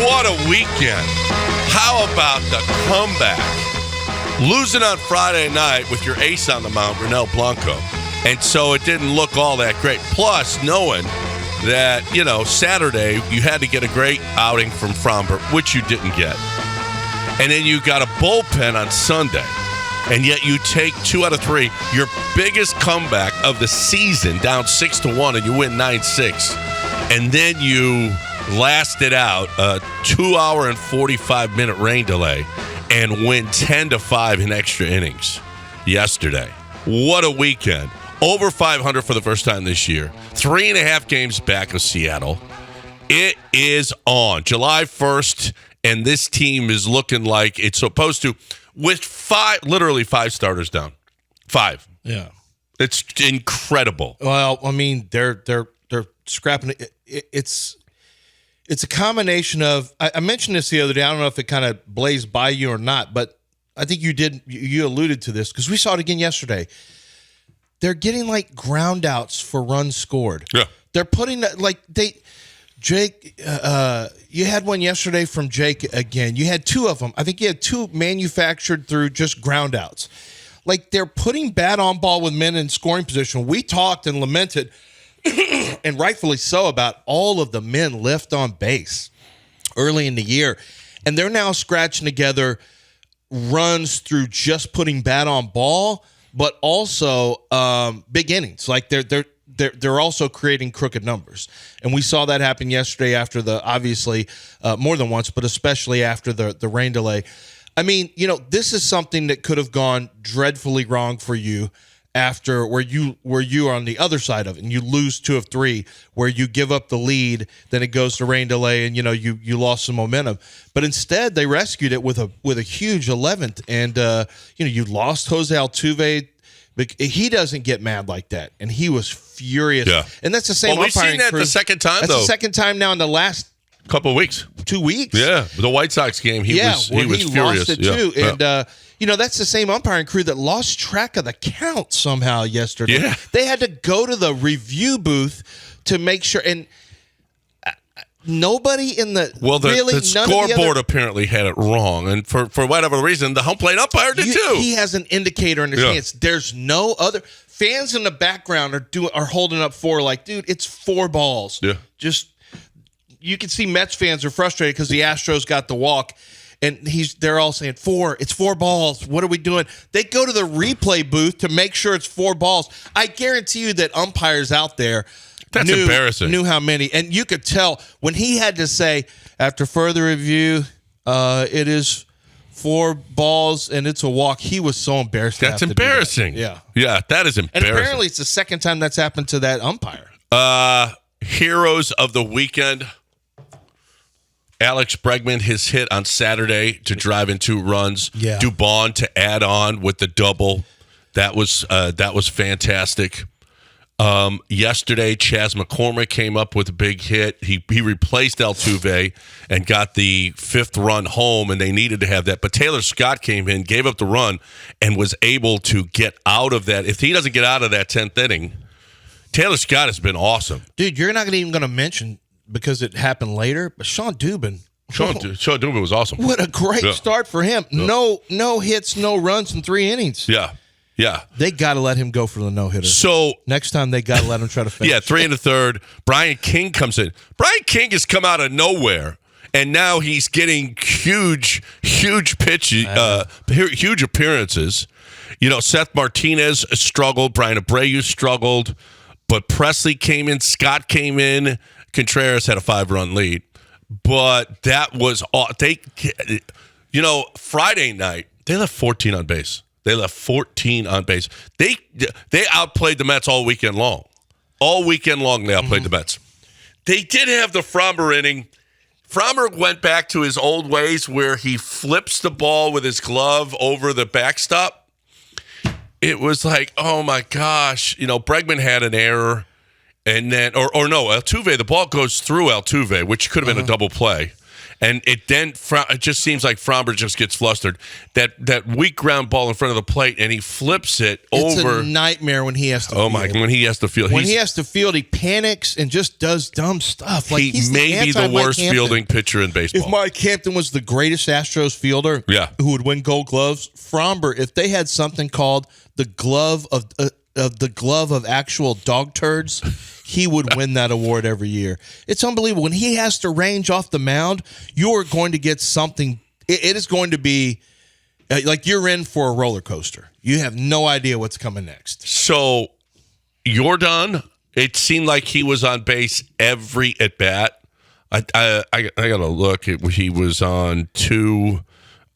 What a weekend. How about the comeback? Losing on Friday night with your ace on the mound, Ronel Blanco. And so it didn't look all that great. Plus, knowing that, Saturday you had to get a great outing from Framber, which you didn't get. And then you got a bullpen on Sunday. And yet you take 2 out of 3, your biggest comeback of the season, down 6-1, and you win 9-6. And then you lasted out a 2-hour and 45-minute rain delay and win 10-5 in extra innings yesterday. What a weekend. Over 500 for the first time this year. 3.5 games back of Seattle. It is on July 1st, and this team is looking like it's supposed to, with literally 5 starters down. 5. Yeah. It's incredible. Well, I mean, they're scrapping it. It's a combination of, I mentioned this the other day. I don't know if it kind of blazed by you or not, but I think you alluded to this because we saw it again yesterday. They're getting like ground outs for runs scored. Yeah. They're putting Jake, you had one yesterday from Jake again. You had 2 of them. I think you had 2 manufactured through just ground outs. Like they're putting bat on ball with men in scoring position. We talked and lamented, and rightfully so, about all of the men left on base early in the year. And they're now scratching together runs through just putting bat on ball, but also big innings. Like they're also creating crooked numbers. And we saw that happen yesterday after obviously more than once, but especially after the rain delay. I mean, this is something that could have gone dreadfully wrong for you after where you are on the other side of it and you lose 2 of 3 where you give up the lead, then it goes to rain delay and, you lost some momentum. But instead they rescued it with a huge 11th and, you lost Jose Altuve. But he doesn't get mad like that, and he was furious. Yeah. And that's the same. Well, we've seen that the second time, that's though. The second time now in the last couple of weeks, 2 weeks. Yeah, the White Sox game, he was furious. Lost it too, Yeah. and that's the same umpiring crew that lost track of the count somehow yesterday. Yeah. They had to go to the review booth to make sure, and nobody in the the scoreboard apparently had it wrong, and for whatever reason, the home plate umpire did too. He has an indicator in his hands. There's no other fans in the background are holding up 4. Like, dude, it's 4 balls. Yeah, just you can see Mets fans are frustrated because the Astros got the walk, and they're all saying 4. It's 4 balls. What are we doing? They go to the replay booth to make sure it's 4 balls. I guarantee you that umpires out there. That's embarrassing. Knew how many. And you could tell when he had to say, after further review, it is 4 balls and it's a walk. He was so embarrassed. That's embarrassing. Yeah. Yeah, that is embarrassing. And apparently it's the second time that's happened to that umpire. Heroes of the weekend. Alex Bregman, his hit on Saturday to drive in 2 runs. Yeah. Dubon to add on with the double. That was fantastic. Yesterday, Chas McCormick came up with a big hit. He replaced Altuve and got the 5th run home, and they needed to have that. But Taylor Scott came in, gave up the run, and was able to get out of that. If he doesn't get out of that 10th inning, Taylor Scott has been awesome. Dude, you're not even going to mention, because it happened later, but Sean Dubin. Sean Dubin was awesome. What a great start for him. Yeah. No hits, no runs in 3 innings. Yeah. Yeah. They got to let him go for the no-hitter. So next time they got to let him try to finish. Yeah, 3 1/3. Brian King comes in. Brian King has come out of nowhere, and now he's getting huge pitches, huge appearances. Seth Martinez struggled. Brian Abreu struggled. But Presley came in. Scott came in. Contreras had a 5-run lead. But that was all. Friday night, they left 14 on base. They outplayed the Mets all weekend long. All weekend long, they outplayed the Mets. They did have the Framber inning. Framber went back to his old ways where he flips the ball with his glove over the backstop. It was like, oh my gosh. Bregman had an error. And then, or no, Altuve, the ball goes through Altuve, which could have been a double play. And it just seems like Framber just gets flustered. That weak ground ball in front of the plate, and he flips it over. It's a nightmare when he has to field. When he has to field. When he has to field, he panics and just does dumb stuff. Like he may be the worst fielding pitcher in baseball. If Mike Hampton was the greatest Astros fielder who would win Gold Gloves, Framber, if they had something called the glove of actual dog turds, he would win that award every year. It's unbelievable. When he has to range off the mound, you're going to get something. It is going to be like you're in for a roller coaster. You have no idea what's coming next. So, Yordan, it seemed like he was on base every at bat. I got to look. He was on 2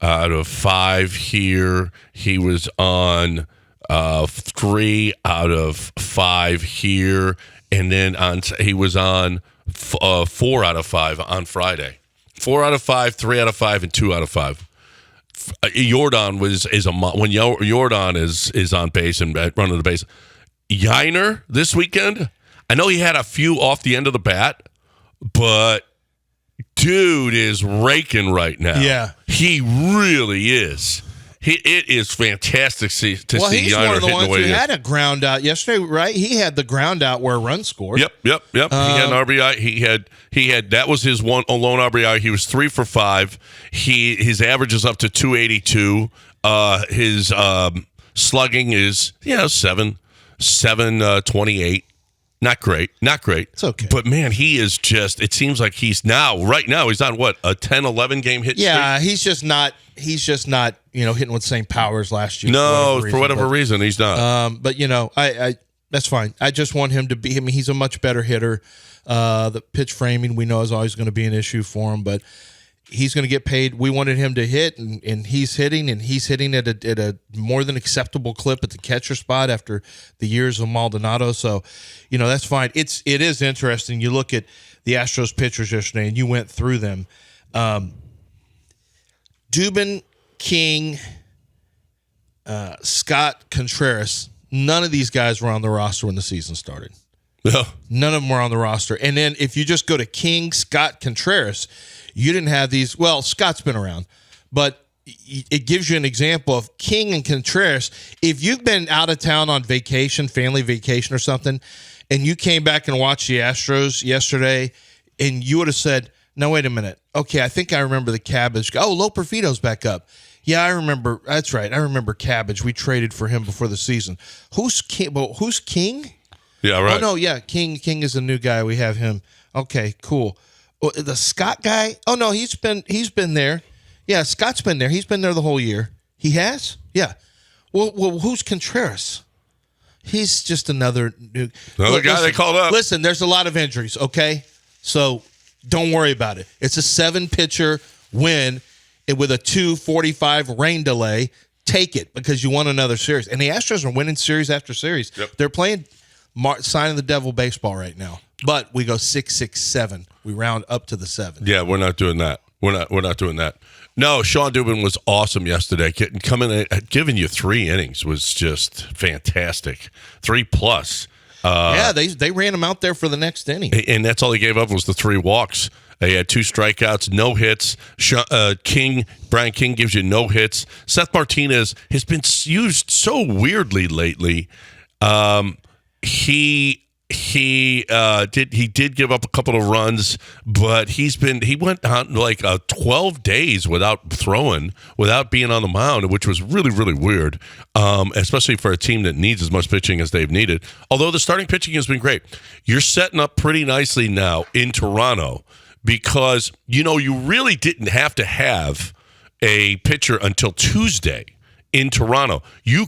out of 5 here. He was on 3 out of 5 here, and then he was on 4 out of 5 on Friday. 4 out of 5, 3 out of 5, and 2 out of 5. Yordan when Yordan is on base and running the base. Yiner this weekend, I know he had a few off the end of the bat, but dude is raking right now. Yeah, he really is. It is fantastic to see he's Yiner one of the hitting ones the way who he is. had a ground out yesterday, right? He had the ground out where a run scored. Yep. He had an RBI. He had that was his lone RBI. He was 3 for 5. His average is up to 282. His slugging is 728. Not great. It's okay. But, man, he is just – it seems like right now he's on, what, a 10-11 game hit streak? Yeah, he's just not hitting with the same power as last year. No, for whatever reason, he's not. But, I that's fine. I just want him to be – I mean, he's a much better hitter. The pitch framing we know is always going to be an issue for him, but he's going to get paid. We wanted him to hit, and he's hitting at a more than acceptable clip at the catcher spot after the years of Maldonado. So, that's fine. It is interesting. You look at the Astros pitchers yesterday, and you went through them. Dubin, King, Scott, Contreras, none of these guys were on the roster when the season started. No. None of them were on the roster. And then if you just go to King, Scott, Contreras, you didn't have these. Well, Scott's been around, but it gives you an example of King and Contreras. If you've been out of town on vacation, family vacation or something, and you came back and watched the Astros yesterday, and you would have said, no, wait a minute. Okay, I think I remember the Cabbage. Oh, Loperfito's back up. Yeah, I remember. That's right. I remember Cabbage. We traded for him before the season. Who's King? Well, who's King? Yeah, right. Oh, no, yeah. King is a new guy. We have him. Okay, cool. Oh, the Scott guy? Oh, no, he's been there. Yeah, Scott's been there. He's been there the whole year. He has? Yeah. Well, who's Contreras? He's just another guy they called up. Listen, there's a lot of injuries, okay? So don't worry about it. It's a 7-pitcher win with a 2:45 rain delay. Take it because you won another series. And the Astros are winning series after series. Yep. They're playing sign of the devil baseball right now. But we go 6, 6, 7. We round up to the 7. Yeah, we're not doing that. We're not doing that. No, Sean Dubin was awesome yesterday. Coming in, giving you 3 innings was just fantastic. 3+. Yeah, they ran him out there for the next inning. And that's all he gave up was the 3 walks. He had 2 strikeouts, no hits. Brian King gives you no hits. Seth Martinez has been used so weirdly lately. He did give up a couple of runs, but he went on like 12 days without throwing, without being on the mound, which was really, really weird, especially for a team that needs as much pitching as they've needed. Although the starting pitching has been great. You're setting up pretty nicely now in Toronto because, you really didn't have to have a pitcher until Tuesday. In Toronto, you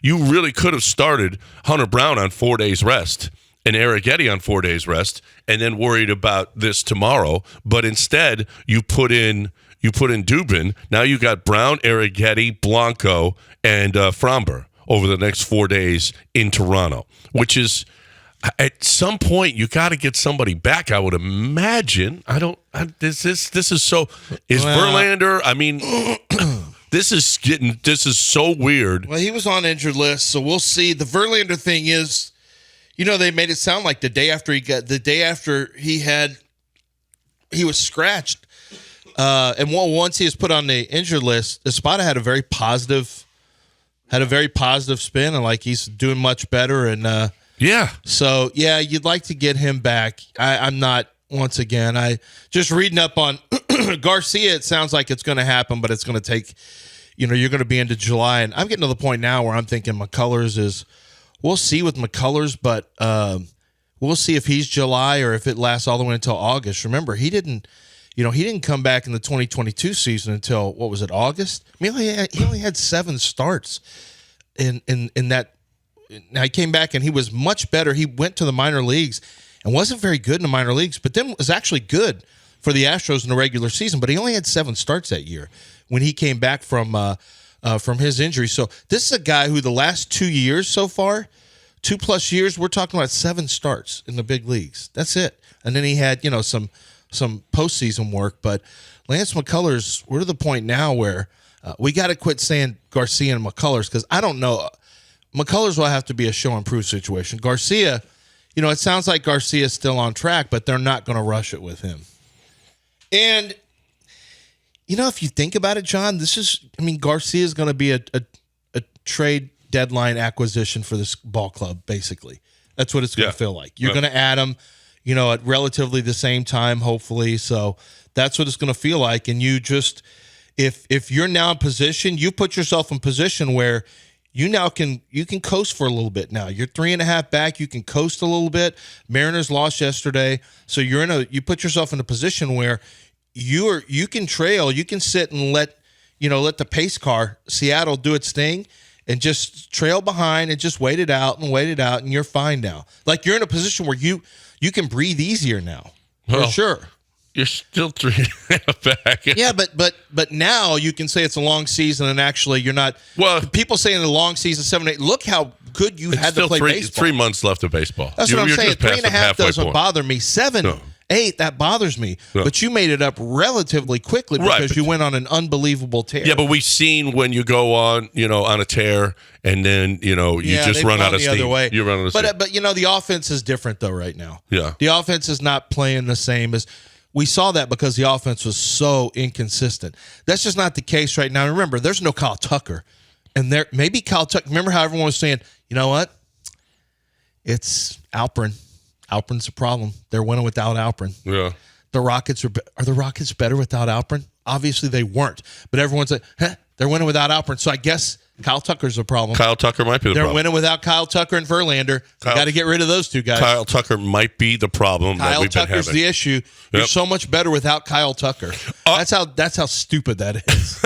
really could have started Hunter Brown on 4 days rest and Eric Eddy on 4 days rest, and then worried about this tomorrow. But instead, you put in Dubin. Now you got Brown, Eric Eddy, Blanco, and Framber over the next 4 days in Toronto. Which is at some point you got to get somebody back. I would imagine. This is so. Is Verlander? I mean. This is so weird. Well, he was on injured list, so we'll see. The Verlander thing is, they made it sound like the day after he had he was scratched. And once he was put on the injured list, Espada had a very positive spin, and like he's doing much better. And so you'd like to get him back. I'm not. Once again, I just reading up on Garcia. It sounds like it's going to happen, but it's going to take. You're going to be into July, and I'm getting to the point now where I'm thinking McCullers is. We'll see with McCullers, but we'll see if he's July or if it lasts all the way until August. Remember, he didn't come back in the 2022 season until what was it, August? I mean, he only had 7 starts in that. Now he came back and he was much better. He went to the minor leagues and wasn't very good in the minor leagues, but then was actually good for the Astros in the regular season. But he only had 7 starts that year when he came back from his injury. So this is a guy who the last 2 years so far, 2+ years, we're talking about 7 starts in the big leagues. That's it. And then he had, some postseason work. But Lance McCullers, we're to the point now where we got to quit saying Garcia and McCullers because I don't know. McCullers will have to be a show and prove situation. Garcia, it sounds like Garcia's still on track, but they're not going to rush it with him. And if you think about it, John, Garcia is going to be a trade deadline acquisition for this ball club, basically. That's what it's going to feel like. You're going to add him, at relatively the same time, hopefully. So that's what it's going to feel like. And you just, if you're now in position, you put yourself in position where you can coast for a little bit now. You're 3.5 back. You can coast a little bit. Mariners lost yesterday. So you put yourself in a position where you can trail, you can sit and let the pace car, Seattle, do its thing and just trail behind and just wait it out, and you're fine now. Like you're in a position where you can breathe easier now. For sure. You're still 3.5 back. Yeah, but now you can say it's a long season and actually you're not. Well, people saying the long season 7-8. Look how good you had to play baseball. 3 months left of baseball. That's what I'm saying. 3.5 doesn't bother me. 7. No. 8, that bothers me. No. But you made it up relatively quickly because you went on an unbelievable tear. Yeah, but we've seen when you go on, on a tear and then, you just run out of steam. Other way. You run out of steam. But the offense is different though right now. Yeah. The offense is not playing the same as we saw that because the offense was so inconsistent. That's just not the case right now. Remember, there's no Kyle Tucker. And maybe Kyle Tucker, remember how everyone was saying, you know what? It's Alperin. Alperin's a problem. They're winning without Alperin. Yeah. The Rockets are the Rockets better without Alperin? Obviously they weren't. But everyone's like, they're winning without Alperin. So I guess Kyle Tucker's a problem. Kyle Tucker might be the problem. They're winning without Kyle Tucker and Verlander. Got to get rid of those two guys. Kyle Tucker might be the problem that we've been having. Kyle Tucker's the issue. You're so much better without Kyle Tucker. That's how stupid that is.